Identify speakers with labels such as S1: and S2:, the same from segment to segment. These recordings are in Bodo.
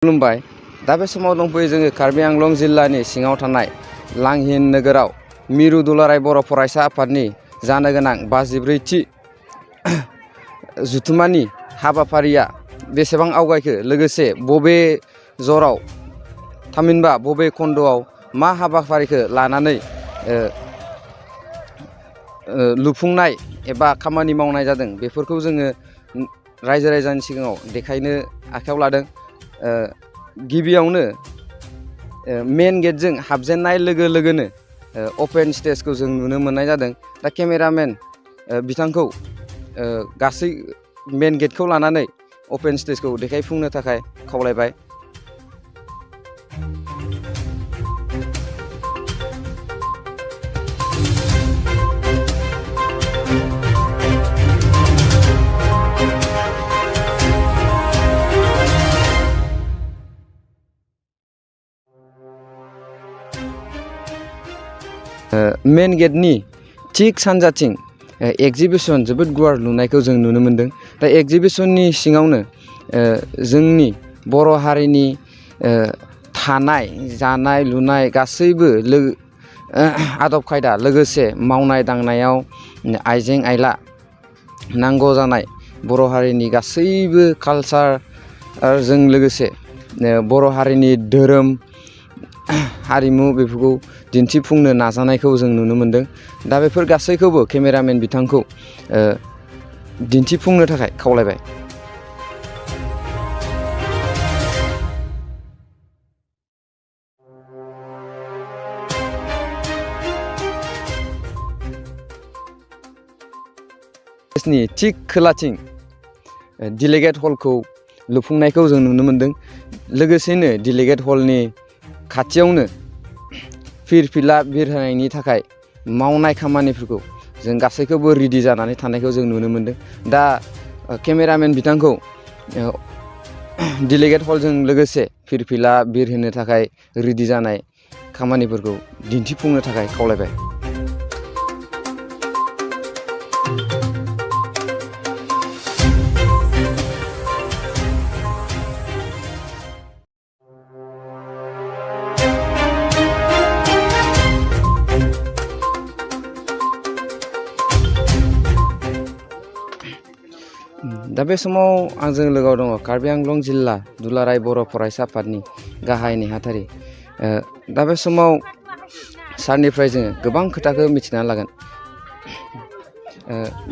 S1: खुलुमबाय। दा बे समाव दंफैयो जोङो कार्बि आंलं जिल्लानि सिङाव थानाय लांहिन नोगोराव मिरु दुलाराय बर' फरायसा आफादनि जानो गोनां 54थि जुथुमानि हाबाफारिया बेसेबां आवगायखो, लोगोसे बबे जराव थामहिनबा बबे खन्दआव मा हाबाफारिखौ लानानै लुफुंनाय एबा खामानि मावनाय जादों, बेफोरखौ जोङो रायजो राजानि सिगाङाव देखायनो आखायाव लादों। गिबियावनो मेन गेटजों हाबजेननाय लोगो लोगोनो अपेन स्टेजखौ जों नुनो मोननाय जादों। दा केमेरामेन बिथांखौ गासै मेन गेटखौ लानानै अपेन स्टेजखौ देखायफुंनो थाखाय खावलायबाय। मेन गेटनि थिक सानजाथिं एक्जिबिसन जोबोद गुवार लुनायखौ जों नुनो मोन्दों। दा एक्जिबिसननि सिङावनो जोंनि बर' हारिनि थानाय, जानाय, लुनाय गासैबो आदब खायदा, लोगोसे मावनाय दांनायाव आइजें आइला नांगौ जानाय बर' हारिनि गासैबो कालचारजों लोगोसे बर' हारिनि धोरोम, हारिमु बेफोरखौ दिन्थिफुंनो नाजानायखौ जों नुनो मोन्दों। दा बेफोर गासैखौबो केमेरामेन बिथांखौ दिन्थिफुंनो थाखाय खावलायबाय। स्टेजनि थिक खोलाथिं डिलेगेट हलखौ लुफुंनायखौ जों नुनो मोन्दों। लोगोसेनो डिलेगेट हलनि खाथियावनो फिरफिला बिरहोनायनि थाखाय मावनाय खामानिफोरखौ जों गासैखौबो रेडि जानानै थानायखौ जों नुनो मोन्दों। दा केमेरामेन बिथांखौ डिलेगेट हलजों लोगोसे फिरफिला बिरहोनो थाखाय रेडि जानाय खामानिफोरखौ दिन्थिफुंनो थाखाय खावलायबाय। दा बे समाव आंजों लोगोआव दङ कार्बि आंलं जिल्ला दुलाराय बर' फरायसा आफादनि गाहाय नेहाथारि। दा बे समाव सारनिफ्राय जोङो गोबां खोथाखौ मिथिनानै लागोन।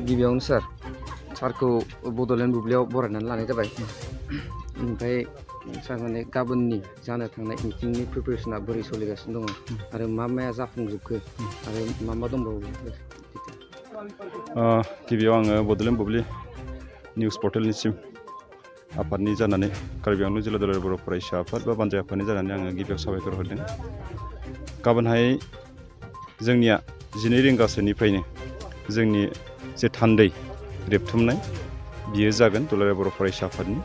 S1: गिबियावनो सारखौ बड'लेण्ड बुब्लियाव बरायनानै लानाय जाबाय। ओमफ्राय सार, माने गाबोननि जानो थांनाय मिटिंनि प्रिपेरेसना बोरै सोलिगासिनो दङ आरो मा माया जाफुंजोबखो आरो मा मा दंबावो?
S2: गिबियाव आङो बड'लेण्ड बुब्लि निउस पर्टेलनिसिम आफादनि जानानै कार्बि आंलं जिल्ला दुलाराय बर' फरायसा आफाद बा बानजाय आफादनि जानानै आङो गिबियाव साबायखर हरदों। गाबोनहाय जोंनिया 12 रिंगासोनिफ्रायनो जोंनि जे थान्दै रेबथुमनाय बियो जागोन दुलाराय बर' फरायसा आफादनि।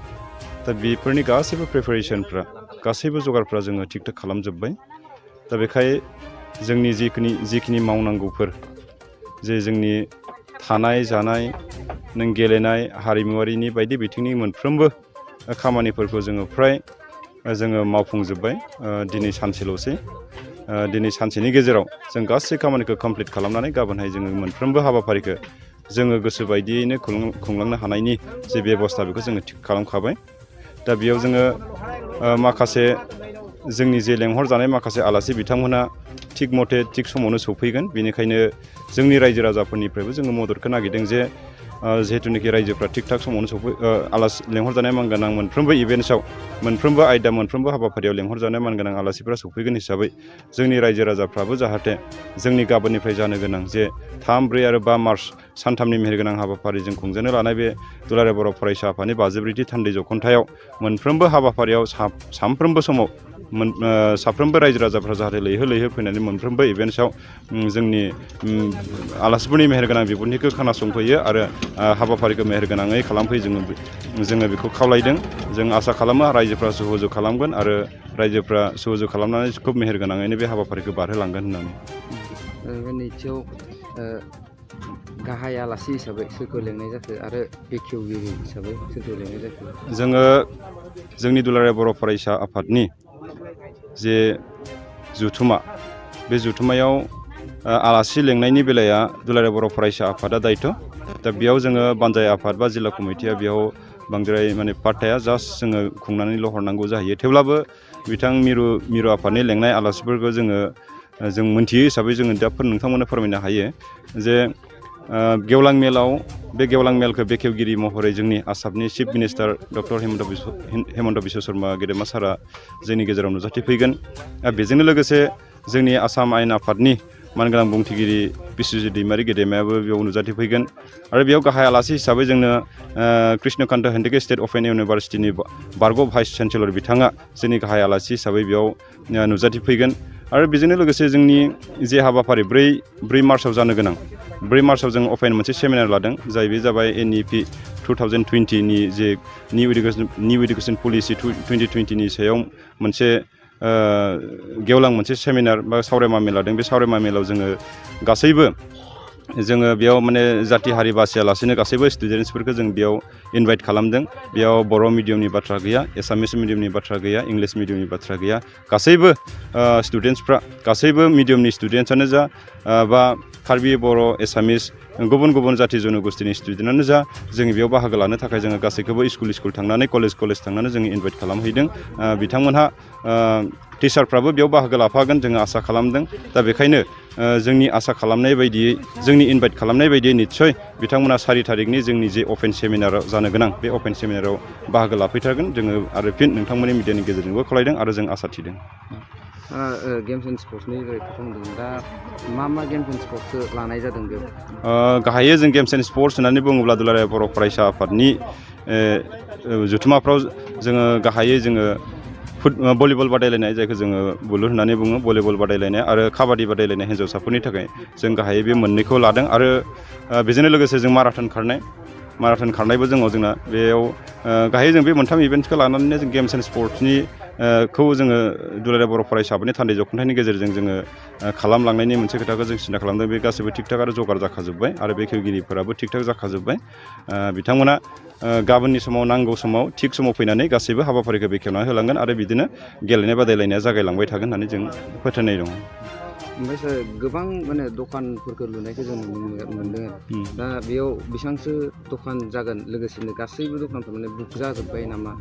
S2: दा बेफोरनि गासैबो प्रिपेरेसनफ्रा, गासैबो जगारफ्रा जोङो थिग थाक खालामजोब्बाय। दा बेखाय जोंनि जिखिनि मावनांगौफोर, जे जोंनि थानाय जानाय, नों गेलेनाय, हारिमुवारिनि बायदि बिथिंनि मोनफ्रोमबो खामानिफोरखौ जोङो फ्राय मावफुंजोब्बाय। दिनै सानसेल'सै। दिनै सानसेनि गेजेराव जों गासै खामानिखौ कमप्लिट खालामनानै गाबोनहाय जोङो मोनफ्रोमबो हाबाफारिखौ जोङो गोसो बायदियैनो खुंलांनो हानायनि जे बेबस्था, बेखौ जोङो थिग खालामखाबाय। दा बेयाव जोङो माखासे जोंनि जे लेंहरजानाय माखासे आलासि बिथांमोनहा थिग मथे थिग समावनो सौफैगोन। बेनिखायनो जोंनि रायजो राजाफोरनिफ्रायबो जोङो मददखौ नागिरदों जे जिहेथुनाखि रायजोफ्रा थिग थाक समावनो आलासि लेंहरजानाय मानगोनां मोनफ्रोमबो इभेन्ट्सआव, मोनफ्रोमबो आयदा, मोनफ्रोमबो हाबाफारियाव लेंहरजानाय मानगोनां आलासिफोरा सौफैगोन हिसाबै जोंनि रायजो राजाफ्राबो जाहाथे जोंनि गाबोननिफ्राय जानो गोनां जे 3, 4 आरो 5 मार्च सानथामनि मेहेरगोनां हाबाफारिजों खुंजानो लानाय बे दुलाराय बर' फरायसा आफादनि 54थि थान्दै जख'न्थायाव मोनफ्रोमबो हाबाफारियाव सानफ्रोमबो समाव साफ्रोमबो रायजो राजाफ्रा जाहाथे लैहोर लैहोर फैनानै मोनफ्रोमबो इभेन्ट्सआव जोंनि आलासिफोरनि मेहेरगोनां बिबुंथिखौ खोनासंफैयो आरो हाबाफारिखौ मेहेरगोनाङै खालामफैयो। जोङो बेखौ खावलायदों। जों आसा खालामो रायजोफ्रा सह'जुग खालामगोन आरो रायजोफ्रा सह'जुग खालामनानै खोब मेहेरगोनाङैनो बे हाबाफारिखौ बारहोलांगोन होननानै।
S1: नैथियाव गाहाय आलासि हिसाबै सोरखौ लेंनाय जाखो आरो बेखेवगिरि हिसाबै सोरखौ लेंनाय जाखो?
S2: जोङो जोंनि दुलाराय बर' फरायसा आफादनि जे जथुमा बे जथुमायाव आलासि लेंनायनि बेलाया दुलाराय बर' फरायसा आफादा दायथ'। दा बेयाव जोङो बानजाय आफाद बा जिल्ला कमिटिया बेयाव बांद्राय माने पार्ट थाया, जास्ट जोङो खुंनानैल' हरनांगौ जाहैयो। थेवब्लाबो बिथां मिरु आफादनि लेंनाय आलासिफोरखौ जों मोनथियो हिसाबै जोङो दा नोंथांमोननो फोरमायनो हायो जे गेवलां मेलाव बे गेवलां मेलखौ बेखेवगिरि महरै जोंनि आसामनि chief minister doctor Hemant Biswa Sharma गेदेमा सारा जोंनि गेजेराव नुजाथिफैगोन। बेजोंनो लोगोसे जोंनि आसाम आयेन आफादनि मानगोनां बुंथिगिरि बिस्वजित दैमारि गेदेमायाबो बेयाव नुजाथिफैगोन। आरो बेयाव गाहाय आलासि हिसाबै जोंनो कृष्णकान्त हेन्डिके स्टेट अपेन इउनिभारसिटिनि बारग' भाइस चेन्सेलर बिथाङा जोंनि गाहाय आलासि हिसाबै बेयाव नुजाथिफैगोन। आरो बेजोंनो लोगोसे जोंनि जे हाबाफारि 4 मार्चआव जानो गोनां, 4 मार्चआव जों अपेन मोनसे सेमिनार लादों, जाय बे जाबाय NEP 2020नि जे निउ इडुकेसन पलिसि 2020नि सायाव मोनसे गेवलां मोनसे सेमिनार बा सावरायमा मेल लादों। बे सावरायमा मेलाव जोङो बेयाव माने जाथि हारि बासियालासेनो गासैबो स्टुडेन्टसफोरखौ जों बेयाव इनभाइट खालामदों। बेयाव बर' मिडियामनि बाथ्रा गैया, एसामिस मिडियामनि बाथ्रा गैया, इंलिस मिडियामनि बाथ्रा गैया। गासैबो स्टुडेन्टसफ्रा, गासैबो मिडियामनि स्टुडेन्टसानो जा बा कार्बि, बर', एसामिस, गुबुन जाथि जन'गोष्ठीनि स्टुडेन्टआनो जा, जोङो बेयाव बाहागो लानो थाखाय जोङो गासैखौबो स्कुल थांनानै कलेज थांनानै जोङो इनभाइट खालामहैदों। बिथांमोनहा टिचारफ्राबो बेयाव बाहागो लाफागोन जोङो आसा खालामदों। दा बेखायनो जोंनि आसा खालामनाय बायदियै, जोंनि इनभाइट खालामनाय बायदियै निस्सय बिथांमोना 4 तारिखनि जोंनि जे अपेन सेमिनाराव जानो गोनां, बे अपेन सेमिनाराव बाहागो लाफैथारगोन। जोङो आरो फिन नोंथांमोननि मिडियानि गेजेरजोंबो खावलायदों आरो जों आसा थिदों।
S1: गेम्स एन्ड स्पर्ट्सनि खोथा बुंदों, दा मा गेम्स एन्ड स्पर्ट्सखौ लानाय जादों बेयाव?
S2: गाहायै जों गेम्स एन्ड स्पर्ट्स होननानै बुङोब्ला दुलाराय बर' फरायसा आफादनि जथुमाफ्राव जोङो गाहायै भलिबल बादायलायनाय, जायखौ जोङो बुलुर होननानै बुङो, भलिबल बादायलायनाय आरो काबादि बादायलायनाय हिन्जावसाफोरनि थाखाय जों गाहायै बे मोननैखौ लादों। आरो बेजोंनो लोगोसे जों माराथन खारनायबो दङ जोंना बेयाव। गाहायै जों बे मोनथाम इभेन्टखौ लानानैनो जों गेम्स एन्ड स्पर्ट्सनि जोङो दुलाराय बर' फरायसा आफादनि थान्दै जखुंथायनि गेजेरजों जोङो खालामलांनायनि मोनसे खोथाखौ जों सिन्था खालामदों। बे गासैबो थिग-थाक आरो जगार जाखाजोब्बाय आरो बेखेवगिरिफोराबो थिग-थाक जाखाजोब्बाय। बिथांमोना गाबोननि समाव, नांगौ समाव, थिग समाव फैनानै गासैबो हाबाफारिखौ बेखेवनानै होलांगोन आरो बिदिनो गेलेनाय बादायलायनाया जागायलांबाय थागोन होननानै जों फोथायनाय दङ।
S1: ओमफ्राय सार, गोबां माने दखानफोरखौ लुनायखौ जों नुनो मोनदों। दा बेयाव बेसेबांसो दखान जागोन, लोगोसेनो गासैबो दखानफोर माने बुक जाजोब्बाय नामा?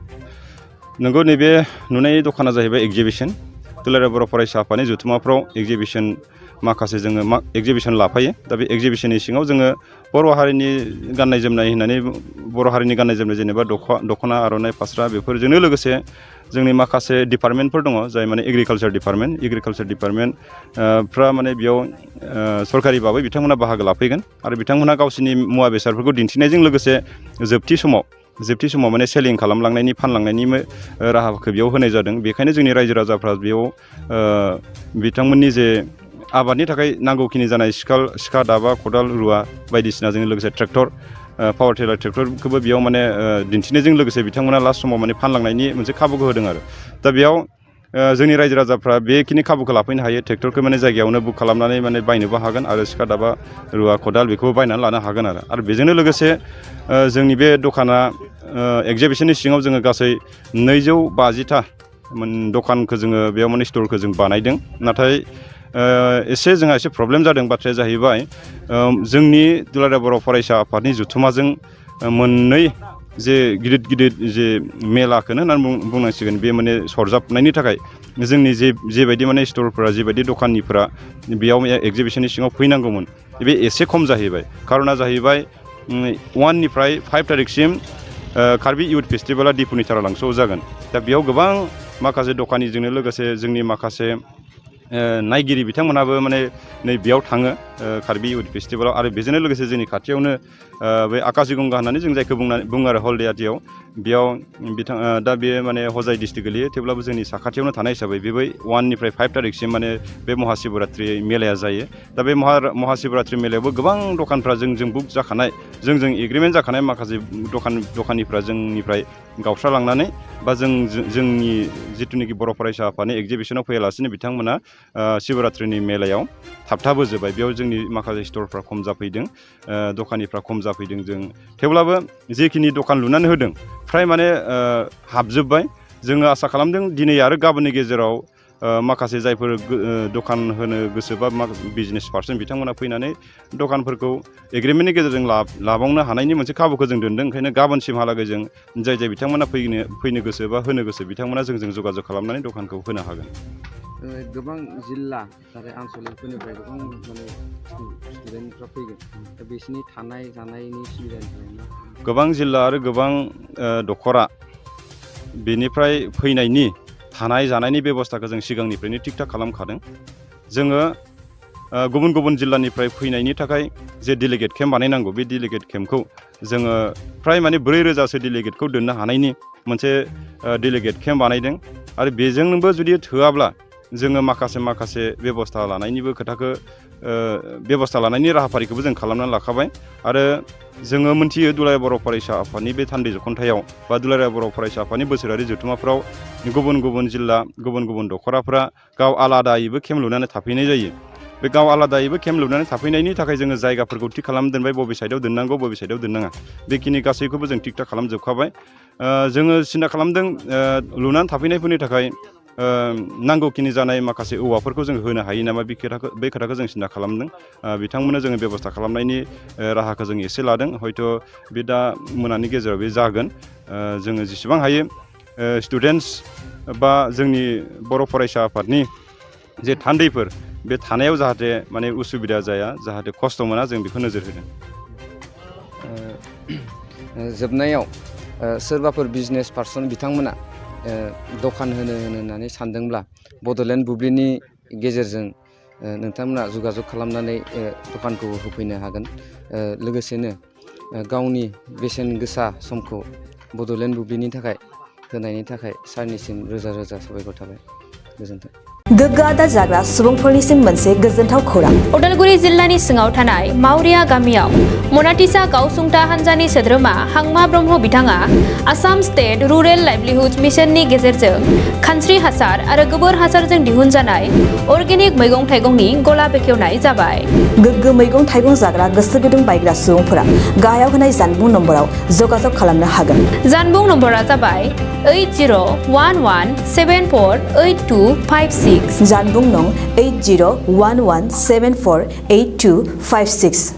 S2: नंगौ, नैबे नुनाय दखाना जाहैबाय एगजिबिसन। दुलाराय बर' फरायसा आफादनि जथुमाफ्राव माखासे जोङो एगजिबिसन लाफायो। दा बे एगजिबिसननि सिङाव जोङो बर' हारिनि गाननाय जोमनाय जेनेबा दख'ना, आर'नाइ, फास्रा, बेफोरजोंनो लोगोसे जोंनि माखासे डिपार्टमेन्टफोर दङ, जाय माने एग्रिकालसार डिपार्टमेन्टफ्रा माने बेयाव सरकारि भाबै बिथांमोना बाहागो लाफैगोन आरो बिथांमोनहा गावसोरनि मुवा बेसादफोरखौ दिन्थिनायजों लोगोसे जोबथि समाव माने सेलिं खालामलांनायनि, फानलांनायनि राहाखौ बेयाव होनाय जादों। बेखायनो जोंनि रायजो राजाफ्रा बेयाव बिथांमोननि जे आबादनि थाखाय नांगौखिनि जानाय सिखा, दाबा, खदाल, रुवा बायदिसिनाजों लोगोसे ट्रेक्टर, पावार टिलार ट्रेक्टरखौबो बेयाव माने दिन्थिनायजों लोगोसे बिथांमोना लास्ट समाव माने फानलांनायनि मोनसे खाबुखौ होदों आरो। दा बेयाव जोंनि रायजो राजाफ्रा बेखिनि खाबुखौ लाफैनो हायो। ट्रेक्टरखौ माने जायगायावनो बुक खालामनानै माने बायनोबो हागोन आरो सिखा, दाबा, रुवा, खदाल बेखौबो बायनानै लानो हागोन आरो बेजोंनो लोगोसे जोंनि बे दखाना एगजिबिसननि सिङाव जोङो गासै 250टा दखानखौ जोङो बेयाव माने स्टरखौ जों बानायदों। नाथाय जोंहा एसे प्रब्लेम जादों। बाथ्राया जाहैबाय, जोंनि दुलाराय बर' फरायसा आफादनि जथुमाजों मोननै जे गिदिर जे मेलाखौनो होननानै बुंनांसिगोन, बे माने सरजाबनायनि थाखाय जोंनि जेबायदि माने स्टरफोरा, जेबायदि दखाननिफोरा बेयाव एगजिबिसननि सिङाव फैनांगौमोन, बे एसे खम जाहैबाय। खारना जाहैबाय 1 निफ्राय 5 तारिखसिम कार्बि इयुथ फेस्टिभेला दिपुनि थारालांसोआव जागोन। दा बेयाव गोबां माखासे दखानिजोंनो लोगोसे जोंनि माखासे नायगिरि बिथांमोनहाबो माने नै बेयाव थाङो कार्बि इयुथ फेस्टिभेलाव। आरो बेजोंनो लोगोसे जोंनि खाथियावनो बे आकाशि गंगा होननानै जों जायखौ बुङो आरो हलदियाटियाव, बेयाव दा बेयो माने हजाय डिस्ट्रिक्ट गोलैयो। थेवब्लाबो जोंनि साखाथियावनो थानाय हिसाबै बेबो 1 निफ्राय 5 तारिखसिम माने बे महाशिबरात्रि मेलाया जायो। दा बे महाशिबरात्रि मेलायावबो गोबां दखानफ्रा जोंजों बुक जाखानाय, जोंजों एग्रिमेन्ट जाखानाय माखासे दखानिफ्रा जोंनिफ्राय गावस्रालांनानै बा जोंनि जिथुनिखि बर' फरायसा आफादनि एगजिबिसनाव फैयालासिनो बिथांमोना शिवरात्रिनि मेलायाव थाबथाबोजोब्बाय। बेयाव जोंनि माखासे स्टरफ्रा खम जाफैदों, दखानिफ्रा खम जाफैदों। जों थेवब्लाबो जिखिनि दखान लुनानै होदों फ्राय माने हाबजोब्बाय। जोङो आसा खालामदों दिनै आरो गाबोननि गेजेराव माखासे जायफोर दखान होनो गोसो बा बिजनेस पारसन बिथांमोना फैनानै दखानफोरखौ एग्रिमेन्टनि गेजेरजों लाबावनो हानायनि मोनसे खाबुखौ जों दोनदों। ओंखायनो गाबोनसिमहालागै जों जाय बिथांमोना फैनो गोसो बा होनो गोसो बिथांमोना जोंजों जगाजग खालामनानै दखानखौ होनो हागोन।
S1: गोबां जिल्ला आरो आनसलिकफोरनिफ्राय गोबां माने स्टुडेन्टफ्रा फैगोन, दा बिसोरनि थानाय जानायनि सुबिदानि थाखाय
S2: गोबां जिल्ला आरो गोबां दखरा बेनिफ्राय फैनायनि थानाय जानायनि बेब'स्थाखौ जों सिगांनिफ्रायनो थिग थाक खालामखादों। जोङो गुबुन गुबुन जिल्लानिफ्राय फैनायनि थाखाय जे डेलिगेट केम्प बानायनांगौ, बे डेलिगेट केम्पखौ जोङो फ्राय माने 4,000सो डेलिगेटखौ दोननो हानायनि मोनसे डेलिगेट केम्प बानायदों। आरो बेजोंबो जुदि थोआब्ला जोङो माखासे बेब'स्था लानायनिबो खोथाखौ बेब'स्था लानायनि राहाफारिखौबो जों खालामनानै लाखाबाय। आरो जोङो मोनथियो दुलाराय बर' फरायसा आफादनि बे थान्दै जख'न्थायाव बा दुलाराय बर' फरायसा आफादनि बोसोरारि जथुम्माफ्राव गुबुन गुबुन जिल्ला, गुबुन गुबुन दखराफ्रा गाव आलादायैबो केम्प लुनानै थाफैनाय जायो। बे गाव आलादायैबो केम्प लुनानै थाफैनायनि थाखाय जोङो जायगाफोरखौ थिग खालामना दोनबाय, बबे साइडआव दोननांगौ बबे साइडआव दोननाङा, बेखिनि गासैखौबो जों थिग थाक खालामजोबखाबाय। जोङो सिन्था खालामदों लुनानै थाफैनायफोरनि थाखाय नांगौखिनि जानाय माखासे औवाफोरखौ जों होनो हायो नामा, बे खोथाखौ जों सिन्था खालामदों। बिथांमोननो जोङो बेब'स्था खालामनायनि राहाखौ जों एसे लादों। हयथ' बे दा मोनानि गेजेराव बे जागोन। जोङो जेसेबां हायो स्टुडेन्टस बा जोंनि बर' फरायसा आफादनि जे थान्दैफोर, बे थानायाव जाहाथे माने उसुबिदा जाया, जाहाथे खस्थ' मोना, जों बेखौ नोजोर होदों।
S1: जोबनायाव सोरबाफोर बिजनेस पारसन बिथांमोना दखान होननानै सानदोंब्ला बड'लेण्ड बुब्लिनि गेजेरजों नोंथांमोना जगाजग खालामनानै दखानखौ होफैनो हागोन। लोगोसेनो गावनि बेसेन गोसा समखौ बड'लेण्ड बुब्लिनि थाखाय होनायनि थाखाय सारनिसिम रोजा रोजा साबायखर थाबाय। गोजोन्थों।
S3: गोग्गो आदार जाग्रा सुबुंफोरनिसिम मोनसे गोजोनथाव खौरां।
S4: उदालगुरि जिल्लानि सिङाव थानाय मावरिया गामियाव मनाटिसा गावसुंथा हान्जानि सोद्रोमा हांमा ब्रह्म बिथाङा आसाम स्टेट रुरेल लाइभलिहुड मिशननि गेजेरजों खानस्रि हासार आरो गोबोर हासारजों दिहुनजानाय अर्गेनिक मैगं थाइगंनि गला बेखेवनाय जाबाय।
S3: गोग्गो मैगं थाइगं जाग्रा गोसो गुदुं बायग्रा सुबुंफोरा गाहायाव होनाय जानबुं नम्बराव जगाजग खालामनो हागोन।
S4: जानबुं नम्बरा जाबाय 8011748256।
S3: जानबुं नं 8011748256।